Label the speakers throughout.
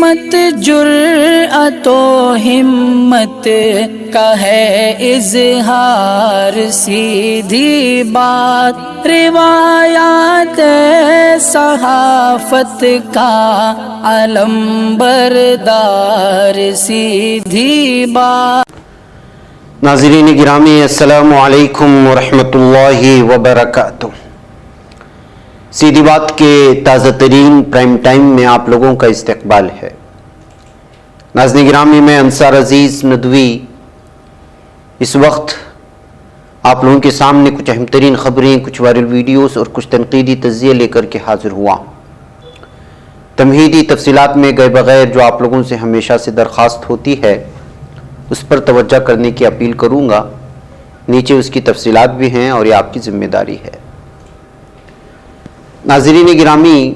Speaker 1: मत जुर्अतो हिम्मत का है इजहार, सीधी बात रिवायात सहाफत का अलम बरदार, सीधी बात।
Speaker 2: नाज़रीन गिरामी, अस्सलामु अलैकुम वरहमतुल्लाहि वबरकातुह। सीधी बात के ताज़ा तरीन प्राइम टाइम में आप लोगों का इस्तकबाल है। नाज़रीन गिरामी, मैं अंसार अजीज़ नदवी इस वक्त आप लोगों के सामने कुछ अहम तरीन ख़बरें, कुछ वायरल वीडियोस और कुछ तनकीदी तज़्ज़िये लेकर के हाजिर हुआ हूँ। तमहीदी तफसीलात में गए बगैर जो आप लोगों से हमेशा से दरख्वास्त होती है उस पर तवज्जो करने की अपील करूँगा। नीचे उसकी तफसीलात भी हैं और ये आपकी ज़िम्मेदारी है। नाज़रीन गिरामी,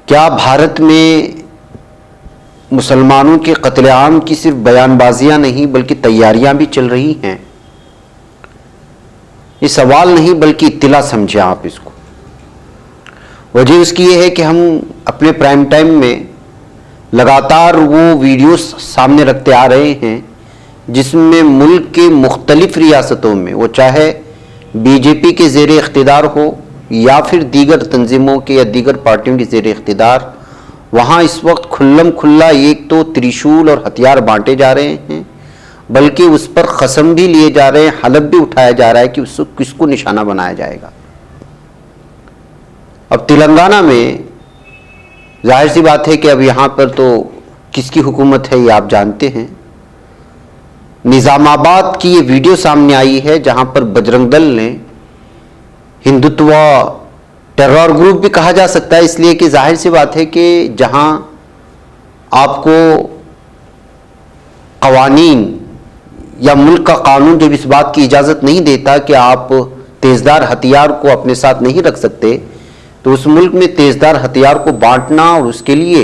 Speaker 2: क्या भारत में मुसलमानों के कत्लेआम की सिर्फ बयानबाजियाँ नहीं बल्कि तैयारियाँ भी चल रही हैं? ये सवाल नहीं बल्कि इत्तिला समझें आप इसको। वजह उसकी ये है कि हम अपने प्राइम टाइम में लगातार वो वीडियोस सामने रखते आ रहे हैं जिसमें मुल्क के मुख्तलिफ रियासतों में, वो चाहे बीजेपी के ज़ेर इख्तिदार हो या फिर दीगर तंजीमों के या दीगर पार्टियों के ज़ेर इख्तिदार, वहाँ इस वक्त खुल्लम खुल्ला एक तो त्रिशूल और हथियार बांटे जा रहे हैं, बल्कि उस पर कसम भी लिए जा रहे हैं, हलफ भी उठाया जा रहा है कि उसको किसको निशाना बनाया जाएगा। अब तेलंगाना में जाहिर सी बात है कि अब यहाँ पर तो किसकी हुकूमत है ये आप जानते हैं। निज़ामाबाद की ये वीडियो सामने आई है जहाँ पर बजरंग दल ने, हिंदुत्व टेरर ग्रुप भी कहा जा सकता है इसलिए कि जाहिर सी बात है कि जहाँ आपको कवानीन या मुल्क का कानून जब इस बात की इजाज़त नहीं देता कि आप तेज़दार हथियार को अपने साथ नहीं रख सकते, तो उस मुल्क में तेज़दार हथियार को बांटना और उसके लिए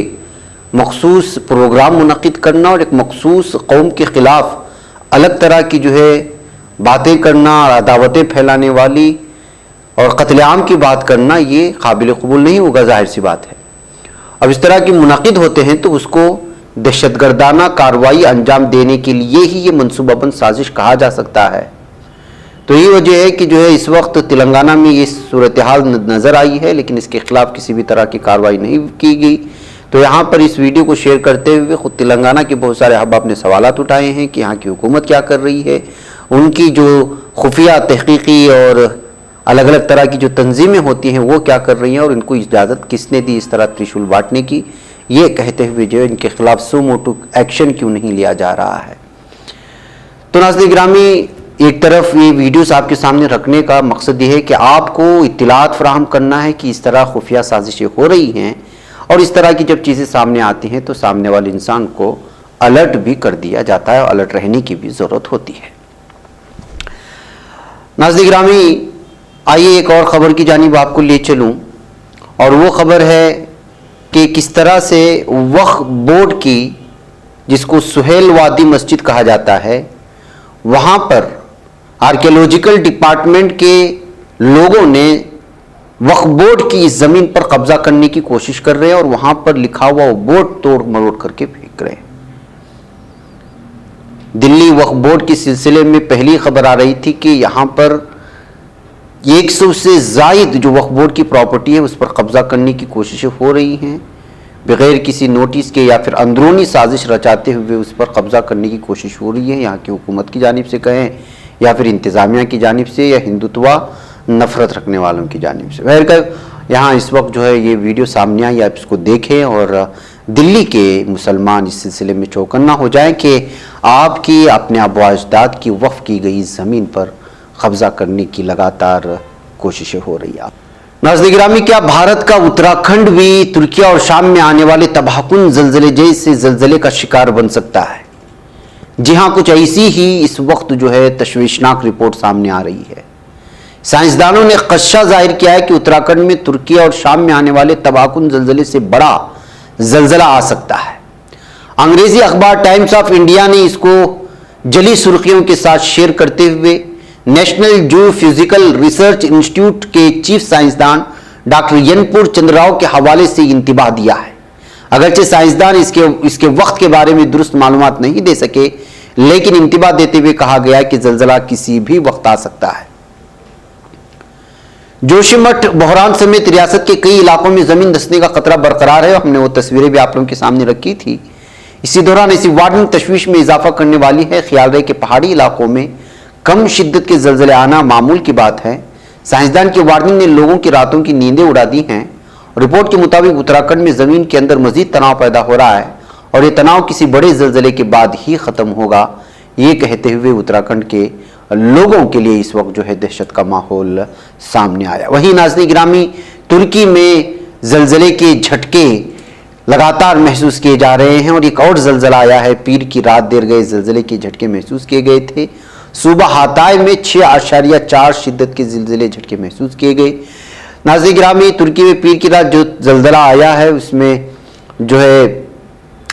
Speaker 2: मखसूस प्रोग्राम मुनक़िद करना और एक मखसूस कौम के ख़िलाफ़ अलग तरह की जो है बातें करना और अदावतें फैलाने वाली और कत्लेआम की बात करना, ये काबिल कबूल नहीं होगा। जाहिर सी बात है अब इस तरह की मुनक़िद होते हैं तो उसको दहशतगर्दाना कार्रवाई अंजाम देने के लिए ही ये मनसूबाबंद साजिश कहा जा सकता है। तो ये वजह है कि जो है इस वक्त तेलंगाना में ये सूरत हाल नज़र आई है, लेकिन इसके खिलाफ किसी भी तरह की कार्रवाई नहीं की गई। तो यहाँ पर इस वीडियो को शेयर करते हुए ख़ुद तेलंगाना के बहुत सारे अहबाब ने सवालात उठाए हैं कि यहाँ की हुकूमत क्या कर रही है, उनकी जो खुफिया तहकीकी और अलग अलग तरह की जो तंजीमें होती हैं वो क्या कर रही हैं और इनको इजाज़त किसने दी इस तरह त्रिशूल बांटने की, ये कहते हुए जो इनके खिलाफ सुमोटो एक्शन क्यों नहीं लिया जा रहा है। तो नाज़रीन गिरामी, एक तरफ ये वीडियोस आपके सामने रखने का मकसद ये है कि आपको इत्तिलात फराहम करना है कि इस तरह खुफिया साजिशें हो रही हैं और इस तरह की जब चीज़ें सामने आती हैं तो सामने वाले इंसान को अलर्ट भी कर दिया जाता है और अलर्ट रहने की भी ज़रूरत होती है। नाज़रीन गिरामी, आइए एक और ख़बर की जानिब आपको ले चलूँ और वो ख़बर है कि किस तरह से वक्फ बोर्ड की, जिसको सुहेल वादी मस्जिद कहा जाता है, वहाँ पर आर्कियोलॉजिकल डिपार्टमेंट के लोगों ने वक्फ बोर्ड की इस ज़मीन पर कब्जा करने की कोशिश कर रहे हैं और वहाँ पर लिखा हुआ वो बोर्ड तोड़ मरोड़ करके फेंक रहे हैं। दिल्ली वक्फ बोर्ड के सिलसिले में पहली खबर आ रही थी कि यहाँ पर 100 से ज़ायद जो वक्फ बोर्ड की प्रॉपर्टी है उस पर कब्जा करने की कोशिशें हो रही हैं, बगैर किसी नोटिस के या फिर अंदरूनी साजिश रचाते हुए उस पर कब्जा करने की कोशिश हो रही है, यहाँ की हुकूमत की जानिब से कहें या फिर इंतज़ामिया की जानिब से या हिंदुत्व नफ़रत रखने वालों की जानिब से। बहरकैफ यहाँ इस वक्त जो है ये वीडियो सामने आई, आप इसको देखें और दिल्ली के मुसलमान इस सिलसिले में चौकन्ना हो जाएं कि आपकी अपने आबा अजदाद की वक्फ की गई ज़मीन पर कब्जा करने की लगातार कोशिशें हो रही है। नाज़रीन गिरामी, क्या भारत का उत्तराखंड भी तुर्किया और शाम में आने वाले तबाहकुन ज़लज़ले जैसे ज़लज़ले का शिकार बन सकता है? जी हाँ, कुछ ऐसी ही इस वक्त जो है तशवीशनाक रिपोर्ट सामने आ रही है। साइंसदानों ने खदशा जाहिर किया है कि उत्तराखंड में तुर्किया और शाम में आने वाले तबाहकुन ज़लज़ले से बड़ा ज़लज़ला आ सकता है। अंग्रेजी अखबार टाइम्स ऑफ इंडिया ने इसको जली सुर्खियों के साथ शेयर करते हुए नेशनल जियोफिजिकल रिसर्च इंस्टीट्यूट के चीफ साइंसदान डॉक्टर यनपुर चंद्रराव के हवाले से इंतबाह दिया है। अगरचे साइंसदान इसके वक्त के बारे में दुरुस्त मालूमात नहीं दे सके, लेकिन इंतबा देते हुए कहा गया कि जलजला किसी भी वक्त आ सकता है। जोशीमठ, बहरान समेत रियासत के कई इलाकों में जमीन धंसने का खतरा बरकरार है। हमने वो तस्वीरें भी आप लोगों के सामने रखी थी। इसी दौरान ऐसी वार्निंग तशवीश में इजाफा करने वाली है। ख्याल रहे कि पहाड़ी इलाकों में कम शिद्दत के जलजले आना मामूल की बात है। साइंसदान की वार्निंग ने लोगों की रातों की नींदें उड़ा दी हैं। रिपोर्ट के मुताबिक उत्तराखंड में जमीन के अंदर मजीद तनाव पैदा हो रहा है और ये तनाव किसी बड़े जलजले के बाद ही खत्म होगा। ये कहते हुए उत्तराखंड के लोगों के लिए इस वक्त जो है दहशत का माहौल सामने आया। वहीं नाज़रीन गिरामी, तुर्की में जलजले के झटके लगातार महसूस किए जा रहे हैं और एक और जलजला आया है। पीर की रात देर गए जलजले के झटके महसूस किए गए थे। सूबा हाताय में 6.4 शिद्दत के जलजले झटके महसूस किए गए। नाज़रीन गिरामी, तुर्की में पीर की रात जो जलजला आया है उसमें जो है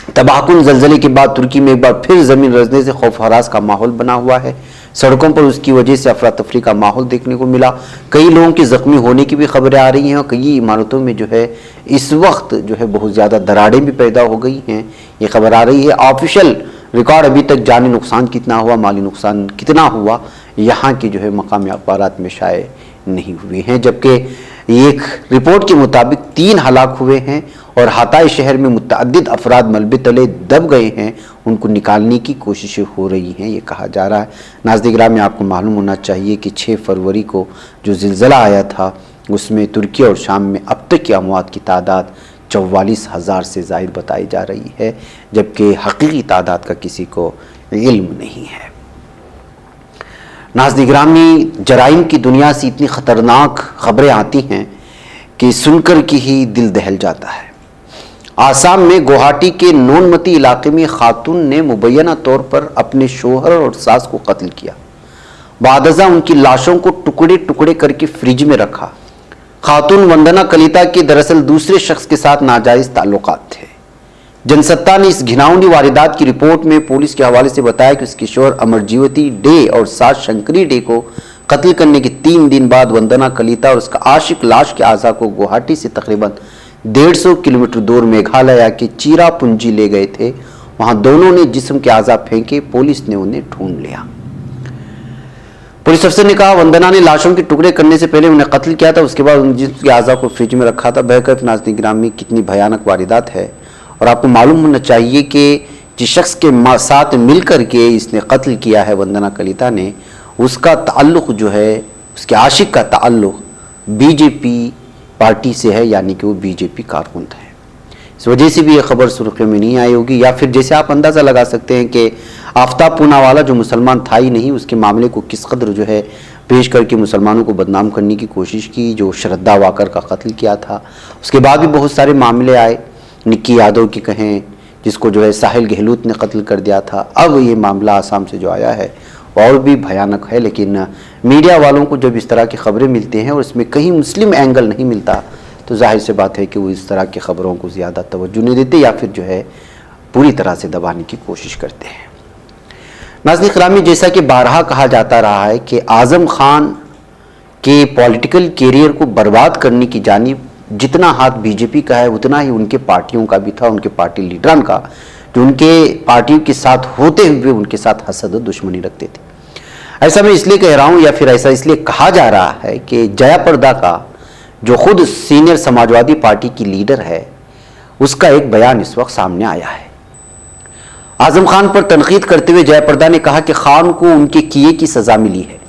Speaker 2: तबाहकुन जलजले के बाद तुर्की में एक बार फिर जमीन रजने से खौफ हरास का माहौल बना हुआ है। सड़कों पर उसकी वजह से अफरा तफरी का माहौल देखने को मिला। कई लोगों के जख्मी होने की भी खबरें आ रही हैं और कई इमारतों में जो है इस वक्त जो है बहुत ज़्यादा दरारें भी पैदा हो गई हैं। ये खबर आ रही है। ऑफिशियल रिकॉर्ड अभी तक जानी नुकसान कितना हुआ, माली नुकसान कितना हुआ, यहाँ की जो है मकामी अखबारात में शाये नहीं हुए हैं। जबकि एक रिपोर्ट के मुताबिक 3 हलाक हुए हैं और हाताई शहर में मुतअद्दिद अफराद मलबे तले दब गए हैं। उनको निकालने की कोशिशें हो रही हैं, ये कहा जा रहा है। नाज़रीन गिरामी, आपको मालूम होना चाहिए कि 6 फरवरी को जो ज़िलज़ला आया था उसमें तुर्की और शाम में अब तक की अमवात की तादाद 44,000 से ज़ायद बताई जा रही है, जबकि हकीकी तादाद का किसी को इल्म नहीं है। नाज़रीन गिरामी, जराइम की दुनिया से इतनी ख़तरनाक खबरें आती हैं कि सुनकर के ही दिल दहल जाता है। आसाम में गुवाहाटी के नोनमती इलाके में खातून ने मुबैना तौर पर अपने शोहर और सास को कत्ल किया। बादअज़ा उनकी लाशों को टुकड़े टुकड़े करके फ्रिज में रखा। खातून वंदना कलिता के दरअसल दूसरे शख्स के साथ नाजायज़ ताल्लुकात थे। जनसत्ता ने इस घिनौनी वारदात की रिपोर्ट में पुलिस के हवाले से बताया कि उसके शोहर अमरजीवती डे और सास शंकरी डे को कत्ल करने के 3 दिन बाद वंदना कलिता और उसका आशिक लाश के आज़ा को गुवाहाटी से तकरीबन 150 किलोमीटर दूर मेघालय के चिरापुंजी ले गए थे। वहां दोनों ने जिस्म के आज़ा फेंके। पुलिस ने उन्हें ढूंढ लिया। पुलिस अफसर ने कहा, वंदना ने लाशों के टुकड़े करने से पहले उन्हें कत्ल किया था, उसके बाद उन जिस्म के आज़ा को फ्रिज में रखा था। बेहद नाज़रीन गिरामी, कितनी भयानक वारदात है। और आपको मालूम होना चाहिए कि जिस शख्स के साथ मिलकर के इसने कत्ल किया है वंदना कलिता ने, उसका ताल्लुक़ जो है, उसके आशिक का ताल्लुक़ बीजेपी पार्टी से है, यानी कि वो बीजेपी कारकुन है। इस वजह से भी ये खबर सुर्खियों में नहीं आई होगी। या फिर जैसे आप अंदाज़ा लगा सकते हैं कि आफ्ताब पूनावाला जो मुसलमान था ही नहीं, उसके मामले को किस कदर जो है पेश करके मुसलमानों को बदनाम करने की कोशिश की। जो श्रद्धा वाकर का कत्ल किया था, उसके बाद भी बहुत सारे मामले आए। निक्की यादव की कहें, जिसको जो है साहिल गहलोत ने कत्ल कर दिया था। अब ये मामला आसाम से जो आया है और भी भयानक है। लेकिन मीडिया वालों को जब इस तरह की खबरें मिलती हैं और इसमें कहीं मुस्लिम एंगल नहीं मिलता, तो जाहिर सी बात है कि वो इस तरह की खबरों को ज़्यादा तवज्जो नहीं देते या फिर जो है पूरी तरह से दबाने की कोशिश करते हैं। नाज़रीन गिरामी, जैसा कि बारहा कहा जाता रहा है कि आज़म खान के पॉलिटिकल कैरियर को बर्बाद करने की जानिब जितना हाथ बीजेपी का है उतना ही उनके पार्टियों का भी था, उनके पार्टी लीडरान का, जो उनके पार्टियों के साथ होते हुए उनके साथ हसद और दुश्मनी रखते थे। ऐसा मैं इसलिए कह रहा हूँ या फिर ऐसा इसलिए कहा जा रहा है कि जयाप्रदा का जो खुद सीनियर समाजवादी पार्टी की लीडर है, उसका एक बयान इस वक्त सामने आया है। आजम खान पर तनकीद करते हुए जयाप्रदा ने कहा कि खान को उनके किए की सजा मिली है।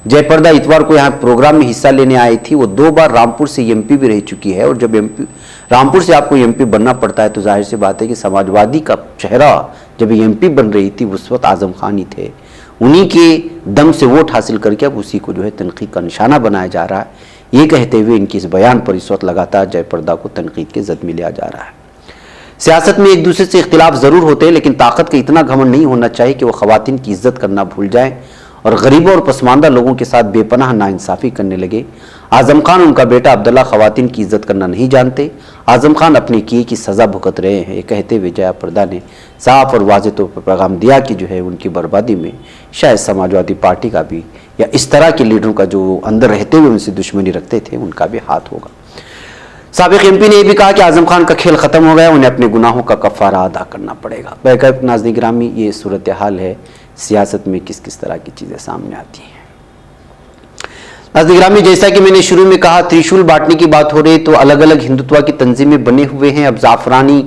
Speaker 2: जयाप्रदा इतवार को यहाँ प्रोग्राम में हिस्सा लेने आई थी। वो 2 बार रामपुर से एमपी भी रह चुकी है और जब रामपुर से आपको एमपी बनना पड़ता है तो जाहिर सी बात है कि समाजवादी का चेहरा जब एमपी बन रही थी उस वक्त आजम खान ही थे। उन्हीं के दम से वोट हासिल करके अब उसी को जो है तनकीद का निशाना बनाया जा रहा है। ये कहते हुए इनकी इस बयान पर इस वक्त लगातार जयाप्रदा को तनकीद के जद में लिया जा रहा है। सियासत में एक दूसरे से इख्तिलाफ ज़रूर होते हैं, लेकिन ताकत का इतना घमंड नहीं होना चाहिए कि वह ख़वातीन की इज्जत करना भूल जाएं और गरीबों और पसमानदा लोगों के साथ बेपनाह नाइंसाफ़ी करने लगे। आज़म खान उनका बेटा अब्दुल्ला ख़वातीन की इज्जत करना नहीं जानते। आज़म खान अपने किए की सज़ा भुगत रहे हैं। ये कहते हुए जयाप्रदा ने साफ और वाज़ेह तौर पर पैगाम दिया कि जो है उनकी बर्बादी में शायद समाजवादी पार्टी का भी या इस तरह के लीडरों का जो अंदर रहते हुए उनसे दुश्मनी रखते थे उनका भी हाथ होगा। साबिक एमपी ने यह भी कहा कि आजम खान का खेल खत्म हो गया, उन्हें अपने गुनाहों का कफारा अदा करना पड़ेगा। बैकअप नाज़रीन गिरामी, ये सूरत हाल है सियासत में किस किस तरह की चीज़ें सामने आती हैं। नाज़रीन गिरामी, जैसा कि मैंने शुरू में कहा, त्रिशूल बांटने की बात हो रही तो अलग अलग हिंदुत्व की तंजीमें बने हुए हैं। अब जाफरानी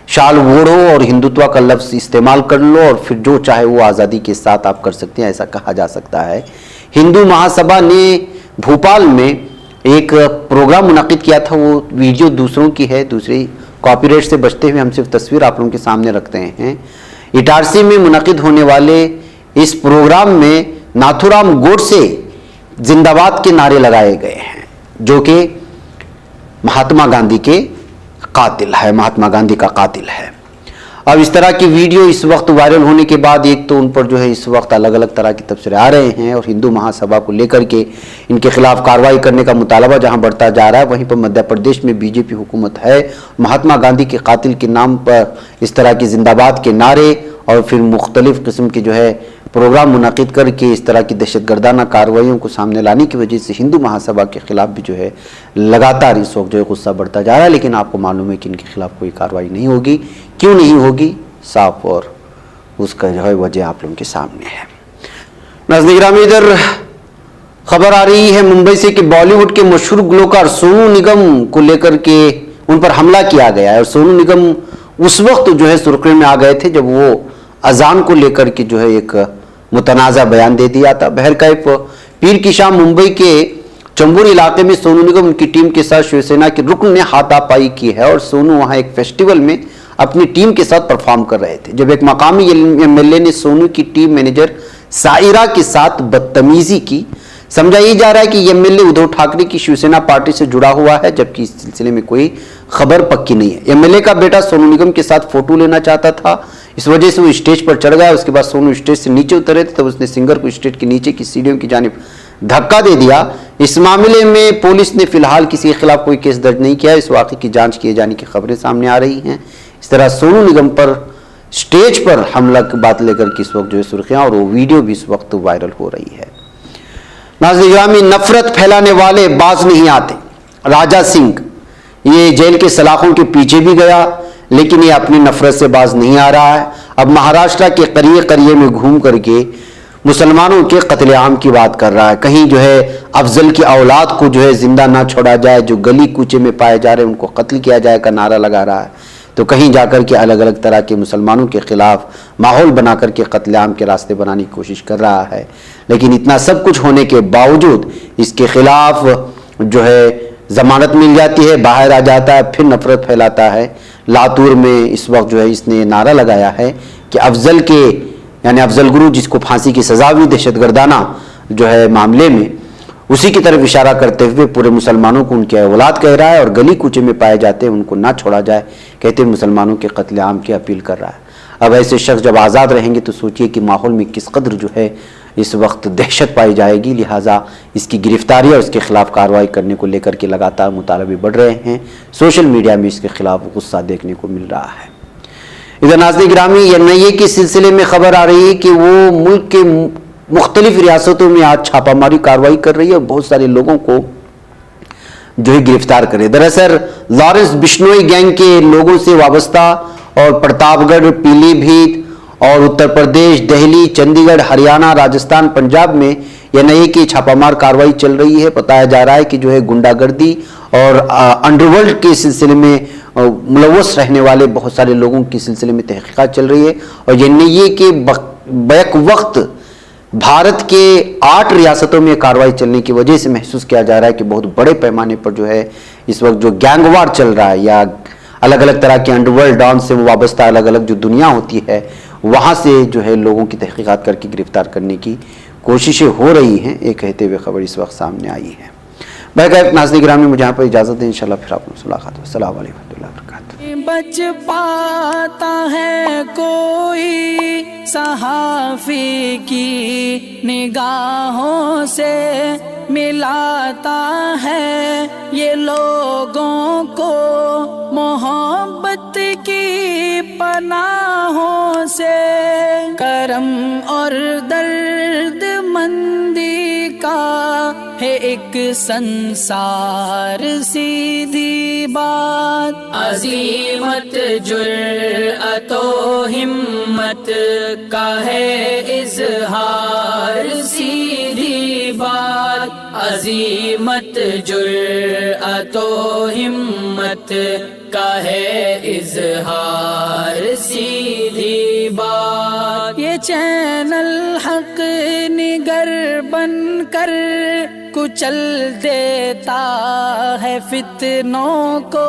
Speaker 2: शाल ओढ़ो और हिंदुत्व का लफ्ज़ इस्तेमाल कर लो और फिर जो चाहे वो आज़ादी के साथ आप कर सकते हैं, ऐसा कहा जा सकता है। हिंदू महासभा ने भोपाल में एक प्रोग्राम मुनक़िद किया था, वो वीडियो दूसरों की है, दूसरी कॉपीराइट से बचते हुए हम सिर्फ तस्वीर आप लोगों के सामने रखते हैं। इटारसी में मुनक़िद होने वाले इस प्रोग्राम में नाथूराम गोडसे जिंदाबाद के नारे लगाए गए हैं, जो कि महात्मा गांधी के कातिल है, महात्मा गांधी का कातिल है। अब इस तरह की वीडियो इस वक्त वायरल होने के बाद एक तो उन पर जो है इस वक्त अलग अलग तरह के तबसरे आ रहे हैं और हिंदू महासभा को लेकर के इनके खिलाफ कार्रवाई करने का मुतालबा जहां बढ़ता जा रहा है, वहीं पर मध्य प्रदेश में बीजेपी हुकूमत है। महात्मा गांधी के कातिल के नाम पर इस तरह की जिंदाबाद के नारे और फिर मुख्तलिफ किस्म के जो है प्रोग्राम मुनक़िद करके इस तरह की दहशतगर्दाना कार्रवाइयों को सामने लाने की वजह से हिंदू महासभा के खिलाफ भी जो है लगातार इस वक्त जो है गुस्सा बढ़ता जा रहा है। लेकिन आपको मालूम है कि इनके खिलाफ कोई कार्रवाई नहीं होगी। क्यों नहीं होगी, साफ और उसका जो है वजह आप लोगों के सामने है। नाज़रीन गिरामी, इधर खबर आ रही है मुंबई से कि बॉलीवुड के मशहूर गुलकार सोनू निगम को लेकर के उन पर हमला किया गया है और सोनू निगम उस वक्त जो है सुर्खियों में आ गए थे जब वो अजान को लेकर के जो है एक मुतनाज़ा बयान दे दिया था। बहरकैफ पीर की शाम मुंबई के चंबूर इलाके में सोनू निगम उनकी टीम के साथ शिवसेना के रुकन ने हाथापाई की है और सोनू वहां एक फेस्टिवल में अपनी टीम के साथ परफॉर्म कर रहे थे जब एक मकामी एमएलए ने सोनू की टीम मैनेजर साइरा के साथ बदतमीजी की। समझा ये जा रहा है कि एमएलए उद्धव ठाकरे की शिवसेना पार्टी से जुड़ा हुआ है, जबकि इस सिलसिले में कोई खबर पक्की नहीं है। एमएलए का बेटा सोनू निगम के साथ फोटो लेना चाहता था, इस वजह से वो स्टेज पर चढ़ गया। उसके बाद सोनू स्टेज से नीचे उतरे थे तब उसने सिंगर को स्टेज के नीचे की सीढ़ियों की जानिब धक्का दे दिया। इस मामले में पुलिस ने फिलहाल किसी के खिलाफ कोई केस दर्ज नहीं किया। इस वाक़े की जांच किए जाने की खबरें सामने आ रही हैं। इस तरह सोनू निगम पर स्टेज पर हमला की बात लेकर के इस वक्त जो है सुर्खियां और वो वीडियो भी इस वक्त वायरल हो रही है। नाज़रीन गिरामी, नफरत फैलाने वाले बाज नहीं आते। राजा सिंह ये जेल के सलाखों के पीछे भी गया लेकिन ये अपनी नफरत से बाज नहीं आ रहा है। अब महाराष्ट्र के करिए करिए में घूम करके मुसलमानों के कत्लेआम की बात कर रहा है। कहीं जो है अफजल की औलाद को जो है जिंदा ना छोड़ा जाए, जो गली कूचे में पाए जा रहे हैं उनको कत्ल किया जाए का नारा लगा रहा है, तो कहीं जाकर के अलग अलग तरह के मुसलमानों के खिलाफ माहौल बना करके कत्लेआम के रास्ते बनाने की कोशिश कर रहा है। लेकिन इतना सब कुछ होने के बावजूद इसके खिलाफ जो है जमानत मिल जाती है, बाहर आ जाता है, फिर नफरत फैलाता है। लातूर में इस वक्त जो है इसने नारा लगाया है कि अफजल के यानी अफजल गुरु जिसको फांसी की सजा हुई दहशतगर्दाना जो है मामले में, उसी की तरफ इशारा करते हुए पूरे मुसलमानों को उनके औलाद कह रहा है और गली कूचे में पाए जाते हैं उनको ना छोड़ा जाए कहते हुए मुसलमानों के कत्लेआम की अपील कर रहा है। अब ऐसे शख्स जब आज़ाद रहेंगे तो सोचिए कि माहौल में किस कदर जो है इस वक्त दहशत पाई जाएगी। लिहाजा इसकी गिरफ्तारी और इसके खिलाफ कार्रवाई करने को लेकर के लगातार मुतालबे बढ़ रहे हैं। सोशल मीडिया में इसके खिलाफ गुस्सा देखने को मिल रहा है। इधर नाज़रीन गिरामी, एनआईए के सिलसिले में खबर आ रही है कि वो मुल्क के मुख्तलिफ रियासतों में आज छापामारी कार्रवाई कर रही है और बहुत सारे लोगों को जो है गिरफ्तार करे। दरअसल लॉरेंस बिश्नोई गैंग के लोगों से वाबस्ता और प्रतापगढ़, पीलीभीत और उत्तर प्रदेश, दिल्ली, चंडीगढ़, हरियाणा, राजस्थान, पंजाब में एनआईए की छापामार कार्रवाई चल रही है। बताया जा रहा है कि जो है गुंडागर्दी और अंडरवर्ल्ड के सिलसिले में मुलव्वस रहने वाले बहुत सारे लोगों के सिलसिले में तहकीकात चल रही है और एनआईए के बैक वक्त भारत के 8 रियासतों में कार्रवाई चलने की वजह से महसूस किया जा रहा है कि बहुत बड़े पैमाने पर जो है इस वक्त जो गैंगवार चल रहा है या अलग अलग तरह के अंडरवर्ल्ड डॉन से वाबस्ता अलग अलग जो दुनिया होती है वहाँ से जो है लोगों की तहकीकात करके गिरफ्तार करने की कोशिशें हो रही हैं। एक कहते हुए खबर इस वक्त सामने आई है। बैक नाज़रीन गिरामी, मुझे यहाँ पर इजाज़त दें, इंशाल्लाह फिर आपसे मुलाकात हो। अस्सलाम वालेकुम रहमतुल्लाहि व बरकातुहू।
Speaker 1: बच पाता है कोई सहाफ़ी की निगाहों से, मिलाता है ये लोगों को मोहब्बत की पनाहों से। करम और दर्द मंदी का है एक संसार सीधी बात, अजीमत जुर्अतो हिम्मत का है इजहार सीधी बात, अजीमत जुर्अतो हिम्मत का है इजहार सीधी बात। ये चैनल हक निगर बनकर कुचल देता है फितनों को,